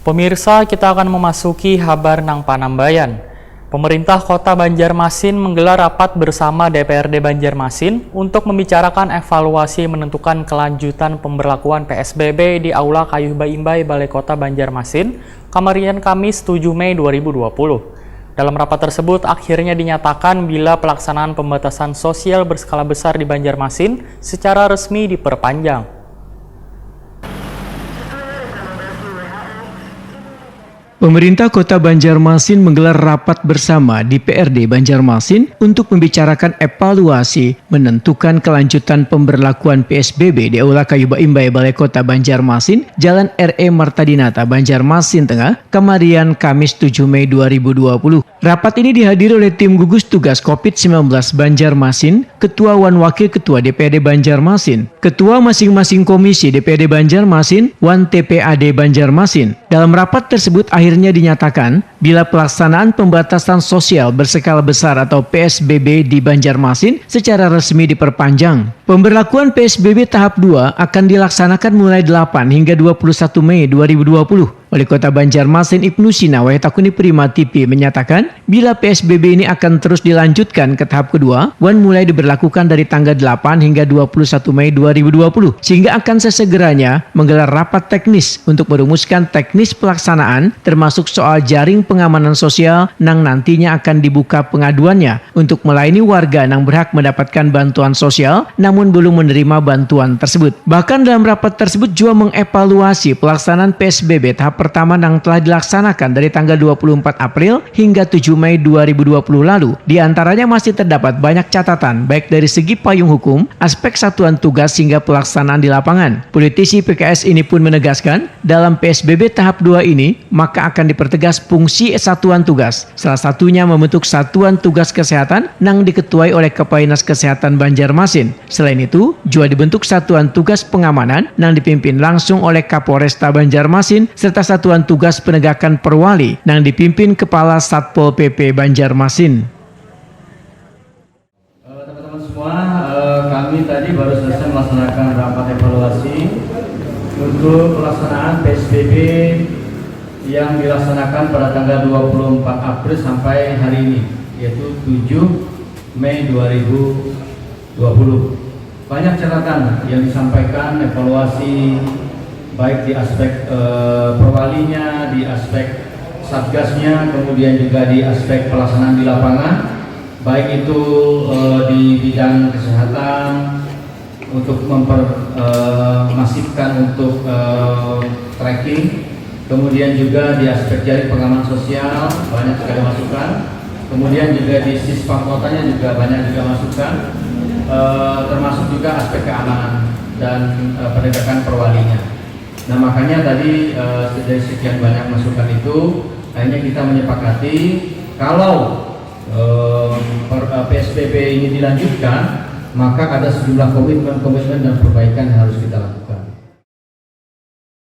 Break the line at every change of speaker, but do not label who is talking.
Pemirsa, kita akan memasuki kabar nang Panambayan. Pemerintah Kota Banjarmasin menggelar rapat bersama DPRD Banjarmasin untuk membicarakan evaluasi menentukan kelanjutan pemberlakuan PSBB di Aula Kayuh Imbai Balai Kota Banjarmasin, Kamarian Kamis 7 Mei 2020. Dalam rapat tersebut akhirnya dinyatakan bila pelaksanaan pembatasan sosial berskala besar di Banjarmasin secara resmi diperpanjang.
Pemerintah Kota Banjarmasin menggelar rapat bersama DPRD Banjarmasin untuk membicarakan evaluasi menentukan kelanjutan pemberlakuan PSBB di Aula Kayuh Imbai Balai Kota Banjarmasin, Jalan R.E. Martadinata, Banjarmasin Tengah, Kamarian Kamis 7 Mei 2020. Rapat ini dihadiri oleh tim gugus tugas COVID-19 Banjarmasin, Ketua Wan Wakil Ketua DPRD Banjarmasin, Ketua masing-masing Komisi DPRD Banjarmasin, Wan TPAD Banjarmasin. Dalam rapat tersebut akhirnya dinyatakan bila pelaksanaan pembatasan sosial berskala besar atau PSBB di Banjarmasin secara resmi diperpanjang. Pemberlakuan PSBB tahap 2 akan dilaksanakan mulai 8 hingga 21 Mei 2020. Wali Kota Banjarmasin Ibnu Sina Wahyutakuni Prima TV menyatakan bila PSBB ini akan terus dilanjutkan ke tahap kedua, Wan mulai diberlakukan dari tanggal 8 hingga 21 Mei 2020 sehingga akan sesegeranya menggelar rapat teknis untuk merumuskan teknis pelaksanaan termasuk soal jaring pengamanan sosial nang nantinya akan dibuka pengaduannya untuk melayani warga yang berhak mendapatkan bantuan sosial namun belum menerima bantuan tersebut. Bahkan dalam rapat tersebut juga mengevaluasi pelaksanaan PSBB tahap pertama yang telah dilaksanakan dari tanggal 24 April hingga 7 Mei 2020 lalu. Di antaranya masih terdapat banyak catatan baik dari segi payung hukum, aspek satuan tugas hingga pelaksanaan di lapangan. Politisi PKS ini pun menegaskan dalam PSBB tahap 2 ini maka akan dipertegas fungsi satuan tugas. Salah satunya membentuk satuan tugas kesehatan yang diketuai oleh Kepainas Kesehatan Banjarmasin. Selain itu, juga dibentuk satuan tugas pengamanan yang dipimpin langsung oleh Kapolresta Banjarmasin serta satuan tugas penegakan perwali yang dipimpin Kepala Satpol PP Banjarmasin.
Teman-teman semua, kami tadi baru selesai melaksanakan rapat evaluasi untuk pelaksanaan PSBB yang dilaksanakan pada tanggal 24 April sampai hari ini, yaitu 7 Mei 2020. Banyak catatan yang disampaikan, evaluasi baik di aspek perwalinya, di aspek satgasnya, kemudian juga di aspek pelaksanaan di lapangan, baik itu di bidang kesehatan untuk masifkan untuk tracking, kemudian juga di aspek jaring pengaman sosial banyak sekali masukan, kemudian juga di sispa kotanya juga banyak juga masukan, termasuk juga aspek keamanan dan penegakan perwalinya. Nah makanya tadi dari sekian banyak masukan itu akhirnya kita menyepakati kalau PSBB ini dilanjutkan maka ada sejumlah komitmen dan perbaikan yang harus kita lakukan.